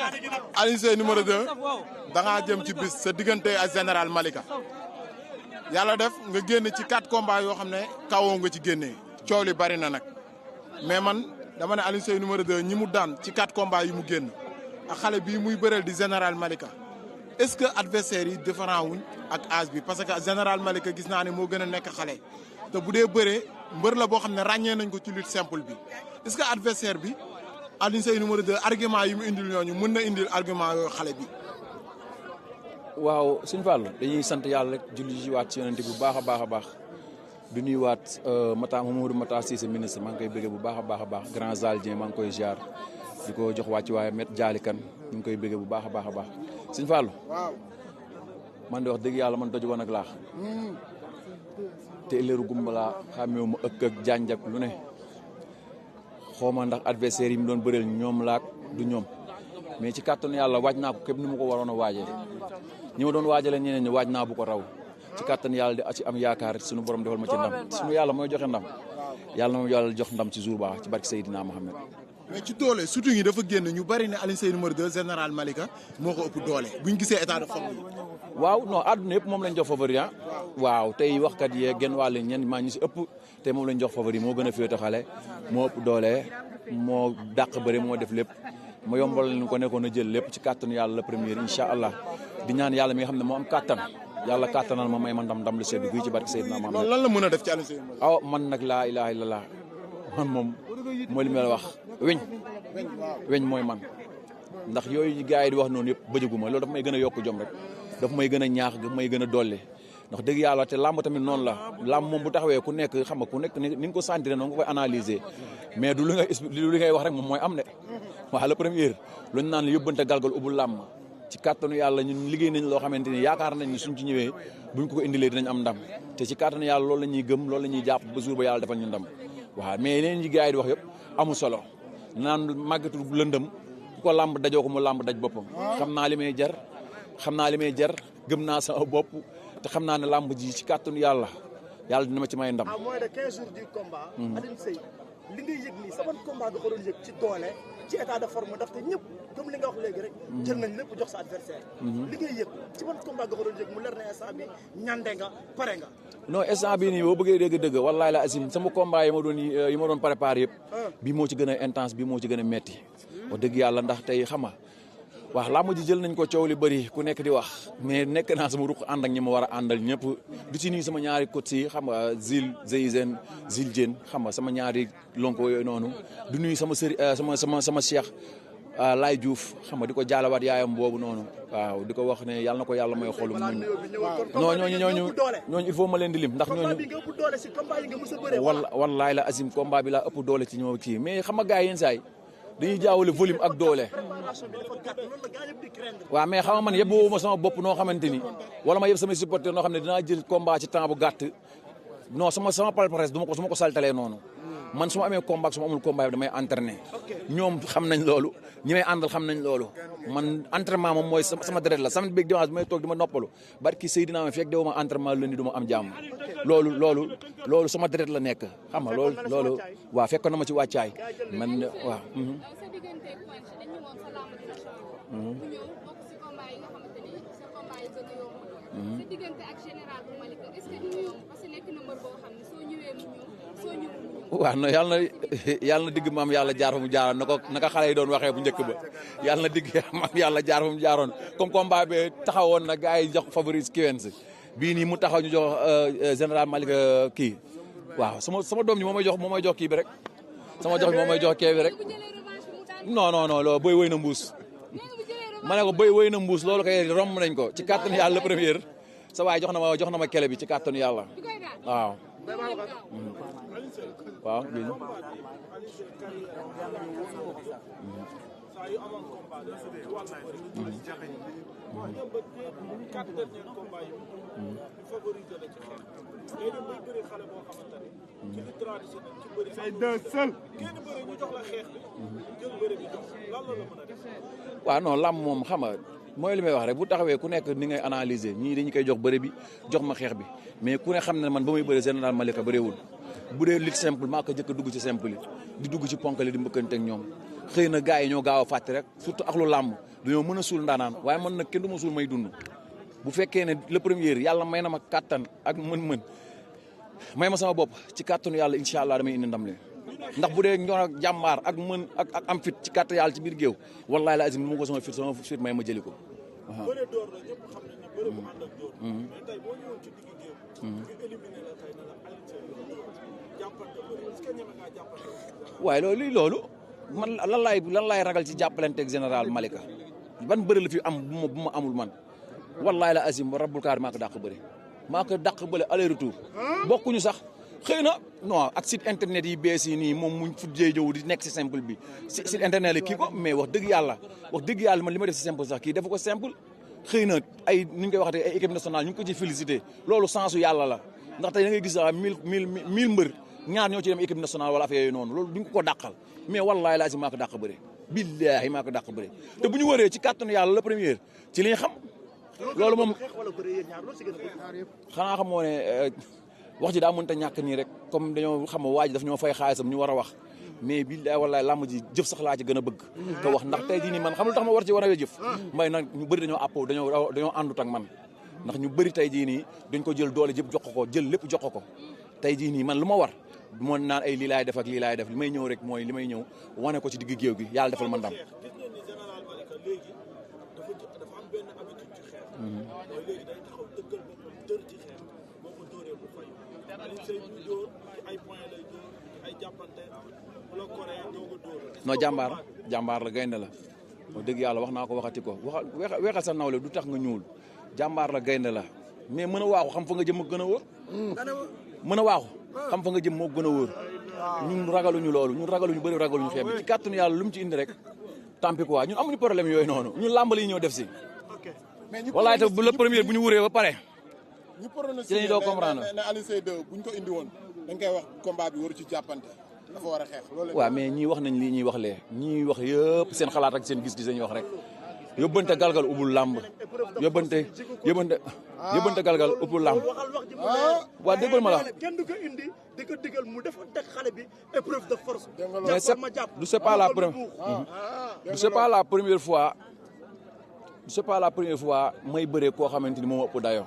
Alioune Seye numéro 2 da ngaa jëm ci bis sa diggante ak général Malika yàlla def nga génn ci 4 combats yoo xam ne kawoo nga ci génnee coow li bari na nag mais man dama ne Alioune Seye numéro 2 ñi mu daan ci 4 combats yi mu génn ak xale bii muy bëreel di général Malika est-ce que adversaire yi différent wuñ ak âge bi parce que général Malika gis naa ne moo gën a nekk xale te bu dee bëree mbër la boo xam ne ràññee nañ ko ci lutte simple bi est-ce que adversaire bi Alioune Seye numéro 2 argument yi mu indil ñooñu mën na indil argument yooyu xale bi. waaw suñu Fall dañuy sant yàlla rek julli ci waat ci yonent bu baax a baax a baax du nuyuwaat Mamadou Mata Cissé ministre maa ngi koy bëggee bu baax a baax grand Zal Dieng maa ngi koy ziar di ko jox wàcc waaye met jaalikan ñu ngi koy bëggee bu baax a baax suñu Fall. waaw man de wax dëgg yàlla man doj woon ak laax te ëllëru gumba laa xàmmeewu ma ëkk ak janj ak lu ne xawma ndax adversaire yi mu doon bëreel ñoom laak du ñoom mais ci kàttanu yàlla waaj naa ko képp ni mu ko waroon a waajee ñi ma doon waajale ñeneen ñi waaj naa bu ko raw ci kàttanu yàlla di ci am yaakaar suñu borom defal ma ci ndam suñu yàlla mooy joxe ndam yàlla na ma yàlla jox ndam ci jour ba ci barke Seydina Mohamed. mais ci doole surtout ñi dafa génn ñu bari ne Alioune Seye numéro 2 général Malika moo ko ëpp doole buñ gisee état de forme yi. waaw non àdduna yëpp moom lañ jox favori waaw tey waxkat yee genn wàll ñenn maa ñu si ëpp tey moom lañ jox favori moo gën a féete xale moo ëpp doole moo dàq bëri moo def lépp ma yombal leen ko nekkoon a jël lépp ci kàttanu yàlla la première incha allah di ñaan yàlla mi nga xam ne moo am kàttan yàlla kàttanal ma may ma ndam lu seddu guy ci barke Seydina Maam. loolu lan la mën a def ci Alioune Seye. aw man nag laa ilaha illallah man moom mooy li ma la wax weñ mooy man ndax yooyu gars yi di wax noonu yëpp bëjëguma loolu daf may gën a yokk jom rek daf may gën a ñaax daf may gën a dolli ndax dëgg yàlla te làmb tamit noonu la làmb moom bu taxawee ku nekk xam nga ku nekk ni nga ko sentir noonu nga koy analyser mais du li ngay wax rek moom mooy am de waaw la première luñ naan la yóbbante galgal ubbul làmb ci kàttanu yàlla ñun liggéey nañ loo xamante ni yaakaar nañ ni suñ ci ñëwee buñ ko indilee dinañ am ndam te ci kàttanu yàlla loolu la ñuy gëm loolu la ñuy jàpp ba jour ba yàlla defal ñu ndam waaw mais yeneen yi gars yi di wax yëpp amul solo naan màggatu lëndëm ku ko làmb dajoo ko mu làmb daj boppam xam naa li may jar gëm naa sama bopp te xam naa ne làmb ji ci kàttanu yàlla dina ma ci may ndam. à moins de 15 jours du combat. Alioune Seye li ngay yëg nii sama combat nga ko doon yëg ci doole ci état de forme daf te ñëpp comme li nga wax léegi rek. jël nañ lépp jox sa adversaire. li ngay yëg ci ban combat nga ko doon yëg mu leer na instant bi ñande nga pare nga. non instant bii nii boo bëggee dëgg wallaahi la asim sama combat yi ma doon préparé yëpp. bii moo ci gën a intense bii moo ci gën a metti wax dëgg yàlla ndax tey xama waaw làmb ji jël nañ ko coow li bëri ku nekk di wax mais nekk naa sama ruq ànd ak ñi ma war a àndal ñëpp du ci nii sama ñaari coach yi xam nga Zil Dieng xam nga sama ñaari lonko yooyu noonu du nuyu sama sëri sama Cheikh Laye Diouf xam nga di ko jaalawaat yaayam boobu noonu waaw di ko wax ne yàlla na ko yàlla may xolum muñ non ñooñu il faut ma leen di lim ndax ñooñu wallaay la asim combat bi laa ëpp doole ci ñoo kii mais xam nga gars yi yenn saa yi dañuy jaawale volume ak doole waaw mais xam nga man yëpp ma sama bopp noo xamante ni wala ma yëpp sama supporter noo xam ne dinaa jël combat ci temps bu gàtt non sama palmarès su ma ko saltalee noonu man su ma amee combat su ma amul combat bi damay entraîner ñoom xam nañ loolu ñi may àndal xam nañ loolu man entraînement moom mooy sama deret la samedi beeg dimanche bi may toog di ma noppalu barki Seydina ma fekk dewu ma entraînement lu ni du ma am jàmm loolu sama deret la nekk xam nga loolu waaw fekk na ma ci wàccaay man waaw sa diggante ak général bu Malika est-ce que dina yomb parce que nekk na mbër boo xam ne soo ñëwee mu ñëw soo ñëwul mu ñëw. waaw non yàlla na digg maam yàlla jaar fa mu jaaroon naka xale yi doon waxee bu njëkk ba yàlla na digg maam yàlla jaar fa mu jaaroon comme combat bi taxawoon na gars yi jox favori Quench bii nii mu taxaw ñu jox général Malika kii waaw sama doom ji moo may jox kii bi rek sama jox bi moo may jox kii bi rek non loolu bëy wëy na mbuus. ma ne ko bëy wëy na mbuus loolu kay romb nañ ko ci kàttanu yàlla première sa waay jox na ma kele bi ci kàttanu yàlla waaw. waaw. waaw non lamb moom xam nga mooy li may wax rek bu taxawee ku nekk ni ngay analyser ñii dañu koy jox bëre bi jox ma xeex bi mais ku ne xam ne man ba muy bëre général Malika bëreewul bu dee lutte simple maa ko jëkk dugg ci simple yi di dugg ci ponkali di mbëkkante ak ñoom xëy na gars yi ñoo gaaw a fàtte rek surtout ak lu làmb dañoo mën a suul ndaanaan waaye man nag kenn du ma suul may dund bu fekkee ne le premier yàlla may na ma kàttan ak mën-mën may ma sama bopp ci kàttanu yàlla incha allah damay indi ndam li ndax bu dee ñor ak jàmbaar ak mën ak am fit ci kàttan yàlla ci biir géew wallahi la azim lu ma ko sama fit may ma jëli ko bëre door la ñëpp xam nañ ne bëre bu ànd ak door mais tey boo ñëwoon ci digg géew ñu éliminé la tey na la Alioune Seye jàppante bëre est-ce que ñeme ngaa jàppante waaye loolu man lan laay ragal ci jàppalanteeg général Malika ban bëri la fi am bu ma amul man wallahi la azim rabbul kaar maa ko dàq bëre aller retour bokkuñu sax xëy na non ak site internet yi bees yi nii moom muñ fujjee ñëw di nekk si simple bi site internet yi kii ko mais wax dëgg yàlla man li ma def si simple sax kii dafa ko simple xëy na ay ni ñu koy waxatee ay équipe nationale ñu ngi ko ci félicité loolu sensu yàlla la ndax tey da ngay gis sax mille mbër ñaar ñoo ci dem équipe nationale wala affaire yooyu noonu loolu duñ ko dàqal mais wallahi laa si maa ko dàq bëre billaahi maa ko dàq bëre te bu ñu wëree ci kàttanu yàlla la première ci li ñu xam loolu moom xanaa xamoo ne wax ji daa mënta ñàkk nii rek comme dañoo xam waa ji daf ñoo fay xaalisam ñu war a wax mais billaay wallaay làmb ji jëf sax laa ci gën a bëgg te wax ndax tey jii nii man xam lu tax ma war ci war a jëf mbay nag ñu bëri dañoo àppoo dañoo àndut ak man ndax ñu bëri tey jii nii dañ ko jël doole jëpp jox ko jël lépp jox ko tey jii nii man lu ma war moo naan ay lii laay def ak lii laay def li may ñëw rek mooy li may ñëw wane ko ci digg géew gi yàlla defal ma ndam non jàmbaar la gaynde la wax dëgg yàlla wax naa ko waxati ko weexal sa nawle du tax nga ñuul jàmbaar la gaynde la mais mën a waaxu xam fa nga jëm moo gën a wóor mën a waaxu xam fa nga jëm moo gën a wóor ñun ragaluñu loolu ñun ragaluñu bëri ragaluñu xeeb bi ci kàttanu yàlla lu mu ci indi rek tampi quoi ñun amuñu problème yooyu noonu ñun làmb yi ñëw def si wallaay te bu la première bu ñu wuree ba pare ci lañu doo comprendre ne Alioune Seye 2 buñ ko indi woon dañ koy wax combat bi waru ci jàppante dafa war a xeex loolu waaw mais ñii wax nañ lii ñuy wax lee ñii wax yëpp seen xalaat ak seen gis-gis lañuy wax rek yóbbante galgal ubul làmb yóbbante galgal ubul làmb waa déggal ma la kenn du ko indi di ko digal mu def teg xale bi épreuve de force mais c'est pas la première fois may bëree koo xamante ni moom ëpp dayo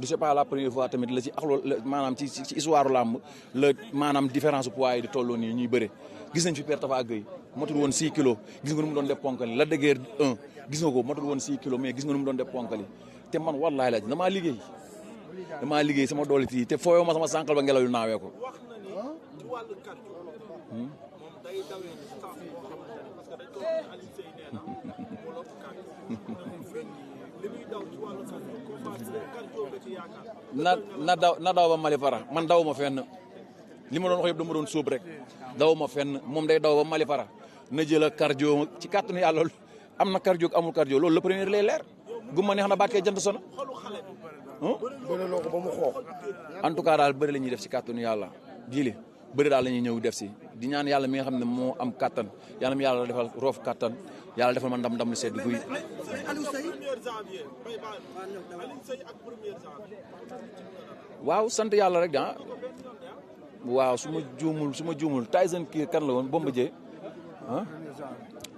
c'est pas la première fois tamit la ci axloo maanaam ci histoire làmb la maanaam différence poids yi di tolloo nii ñuy bëre gis nañ fi Père Tafa Gueye matul woon 6 kilos gis nga nu mu doon def ponkali la dëggeer 1 gis nga ko matul woon 6 kilos mais gis nga nu mu doon def ponkali te man wallaay la damaa liggéey sama doole tii te fooyoo ma sama sànqal ba ngelaw yu naawee ko na daw ba Mali Fara man daw ma fenn li ma doon wax yëpp dama doon sóob rek daw ma fenn moom day daw ba Mali Fara na jël a cardio ci kàttanu yàlla am na cardio amul cardio loolu la premier lay leer gumma neex na baat kee jant sono en tout cas daal bëri la ñuy def ci kàttanu yàlla jiili bëri daal la ñuy ñëw def si di ñaan yàlla mi nga xam ne moo am kàttan yàlla mi yàlla defal roof kàttan yàlla defal ma ndam lu sedd guy waaw sant yàlla rek da waaw su ma juumul Tyson kii kan la woon Bombardier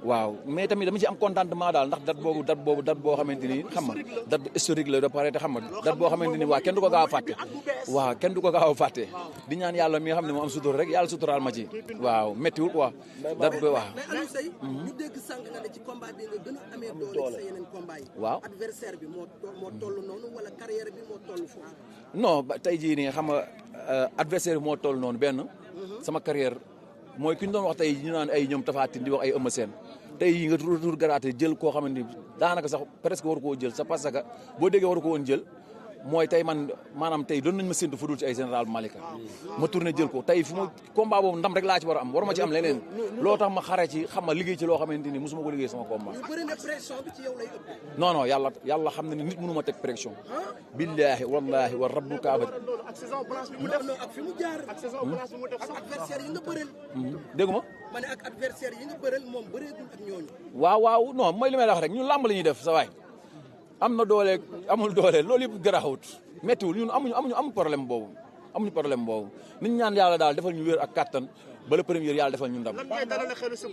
waaw mais tamit dama ci am contentement daal ndax date boo xamante ni xam nga date historique la de pare te xam nga date boo xamante ni waa kenn du ko gaaw a fàtte waaw kenn du ko gaaw a fàtte di ñaan yàlla mi nga xam ne moo am sutur rek yàlla suturaal ma ci waaw méttiwul quoi date bi waaw. mais Alioune Seye ñu dégg sànq nga ne ci combat bi nga gën a amee doole sa yeneen combat yi. waaw adversaire bi moo toll noonu wala carrière bi moo toll foofu. non ba tey jii nii xam nga adversaire bi moo toll noonu benn sama carrière mooy ki ñu doon wax tey ñu naan ay ñoom Tapha Tine di wax ay Eumeu Sène tey yi nga retour garaate jël koo xamante ni daanaka sax presque waru koo jël c'est parce que boo déggee waru ko woon jël mooy tey man maanaam tey doon nañ ma séntu fu dul ci ay général Malika ma tourné jël ko tey fu ma combat boobu ndam rek laa ci war a am waruma ci am leneen loo tax ma xare ci xam ma liggéey ci loo xamante ni musuma ko liggéey sama combat. ñu bëri na pression bi ci yow lay ëpp. non yàlla xam na ni nit mënu ma teg pression. billaahi wallaahi wa rabbul kaaba. ak saison blanche bi mu def ak fi mu jaar. ak saison blanche bi mu def ak adversaire yi nga bëreel. déggu ma. ma ne ak adversaire yi nga bëreel moom bëreegul ak ñooñu. waaw non mooy li may wax rek ñun làmb la ñuy def sa waay am na doole amul doole loolu yëpp garaawut méttiwul ñun amuñu problème boobu amuñu problème boobu nit ñaan yàlla daal defal ñu wér ak kattan ba le premier yàlla defal ñu ndam. lan ngay dalal xelu si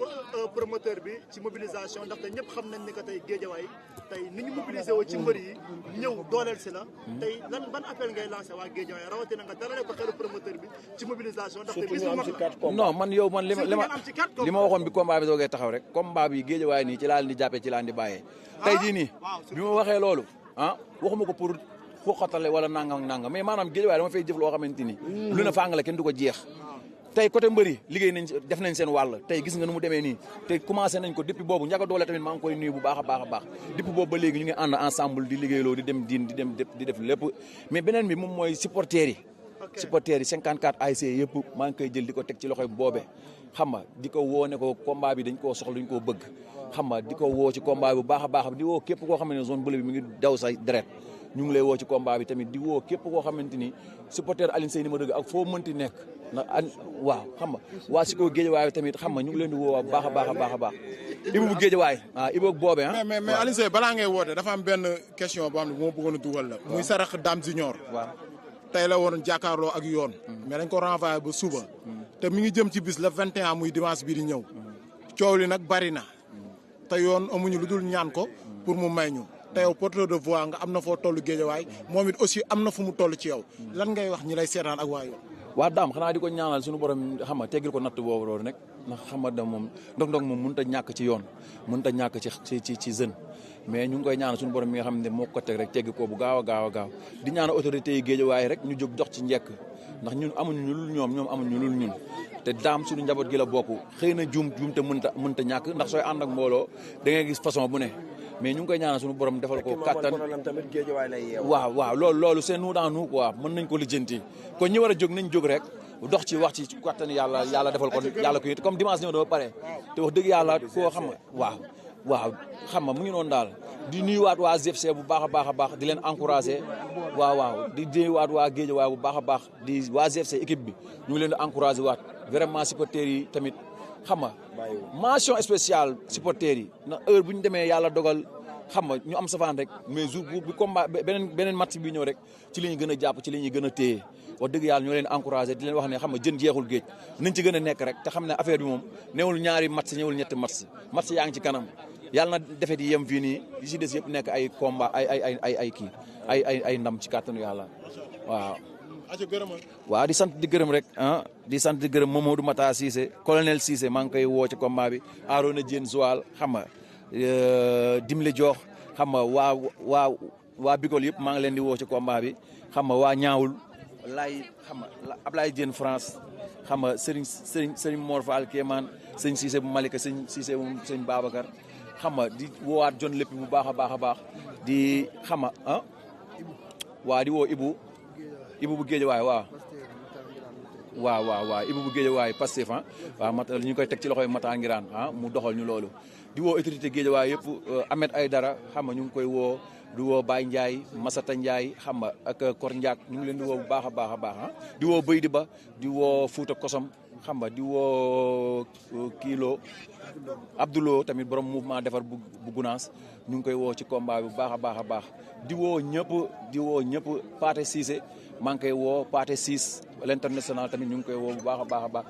promoteur bi ci mobilisation ndaxte ñëpp xam nañ ni que tey Guédiawaye tey ni ñu mobilisé woo ci mbër yi ñëw dooleel si la tey lan ban appel ngay lancé waa Guédiawaye rawatina nga dalale ko xelu promoteur bi ci mobilisation ndaxte bis bu mag la. non man yow man li ma waxoon bi combat bi doogee taxaw rek combat bi Guédiawaye nii ci laa leen di jàppee ci laa leen di bàyyee tey jii nii bi ma waxee loolu waxuma ko pour xoxatale wala nangam mais maanaam Guédiawaye dama fay jëf loo xamante ni lu ne fàng la kenn du ko jeex tey côté mbëri liggéey nañ def nañ seen wàll tey gis nga nu mu demee nii te commencé nañ ko depuis boobu Ndiaga Dollé tamit maa ngi koy nuyu bu baax a baax depuis boobu ba léegi ñu ngi ànd ensemble di liggéeyloo di dem di def lépp mais beneen bi moom mooy supporters yi 54 ASC yëpp maa ngi koy jël di ko teg ci loxoy boobe xam nga di ko woo ne ko combat bi dañ koo soxla dañ koo bëgg xam nga di ko woo ci combat bi bu baax a baax di woo képp koo xam ne zone bleue bi mi ngi daw sa deret ñu ngi lay woo ci combat bi tamit di woo képp koo xamante ni supporter Alioune Seye numéro 2 ak foo mënti nekk waaw xam nga waa si ko Guédiawaye tamit xam nga ñu ngi leen di woo bu baax a baax Ibou bu Guédiawaye Ibou ak boobe mais Alioune Seye balaa ngay woote dafa am benn question boo xam ne bu ma bëggoon a dugal la muy sarax Dame Junior waaw tey la woon jàkkaarloo ak yoon mais dañ ko renvoyé ba suba te mi ngi jëm ci bis la 21 muy dimanche bii di ñëw coow li nag bari na te yoon amuñu lu dul ñaan ko pour mu may ñu te yow porteur de voix nga am na foo toll Guédiawaye moom it aussi am na fu mu toll ci yow lan ngay wax ñi lay seetaan ak waa yoon. waa daam xanaa di ko ñaanal suñu borom xam nga teggil ko natt boobu loolu rek ndax xam nga da moom ndog moom mënut a ñàkk ci yoon mënut a ñàkk ci jeune mais ñu ngi koy ñaanal suñu borom mi nga xam ne moo ko teg rek teggi ko bu gaaw a gaaw di ñaanal autorité yi Guédiawaye rek ñu jóg dox ci njekk ndax ñun amuñu ñu lul ñoom amuñu lul ñun te daam suñu njaboot gi la bokk xëy na juum te mënta ñàkk ndax sooy ànd ak mbooloo da ngay gis façon bu ne mais ñu ngi koy ñaanal suñu borom defal ko kattan waaw loolu c'est nous dans nous quoi mën nañ ko lijjanti kon ñi war a jóg nañ jóg rek dox ci wax ci kattan yàlla defal ko yàlla ko it comme dimanche ñëw dafa pare te wax dëgg yàlla koo xam nga waaw xam nga mu ngi noonu daal di nuyuwaat waa GFC bu baax a baax di leen encouragé waaw di nuyuwaat waa Guédiawaye bu baax a baax di waa GFC équipe bi ñu ngi leen di encouragé waat vraiment supporters yi tamit xam nga mention spéciale supporters yi na heure bu ñu demee yàlla dogal xam nga ñu am safaan rek mais jour bu combat beneen match bi ñëw rek ci la ñu gën a jàpp ci la ñuy gën a téye wax dëgg yàlla ñoo leen encouragé di leen wax ne xam nga jën jeexul géej nañ ci gën a nekk rek te xam ne affaire bi moom newul ñaari match newul ñetti match yaa ngi ci kanam yàlla na defet yi yem fii nii yi si des yëpp nekk ay combat ay ndam ci kàttanu yàlla waaw di sant di gërëm rek di sant di gërëm Mamadou Mata Cissé colonel Cissé maa ngi koy woo ci combat bi Arona Diène Joal xam nga Dimle Diokh xam nga waa Bikol yëpp maa ngi leen di woo ci combat bi xam nga waa Ñaawul xam nga Ablaye Diène France xam nga Serigne Mor Fall Kéemaan sëñ Cissé bu Malika sëñ Cissé bu sëñ Babacar xam nga di woowaat jon lépp bu baax a baax di xam nga waa di woo Ibou bu Guédiawaye waaw Ibou bu Guédiawaye Pastef waaw ñu koy teg ci loxoy Mata Ngiraan mu doxal ñu loolu di woo autorité Guédiawaye yëpp Ahmed Aïdara xam nga ñu ngi koy woo di woo Baye Ndiaye Massata Ndiaye xam nga ak Kor Ndiak ñu ngi leen di woo bu baax a baax di woo Baydi Ba di woo Fouta Kosom xam nga di woo Kilo Abdoulo tamit borom mouvement defar bu Gunaas ñu ngi koy woo ci combat bi bu baax a baax di woo ñëpp Pathé Cissé maa ngi koy woo Pathé 6 l'international tamit ñu ngi koy woo bu baax a baax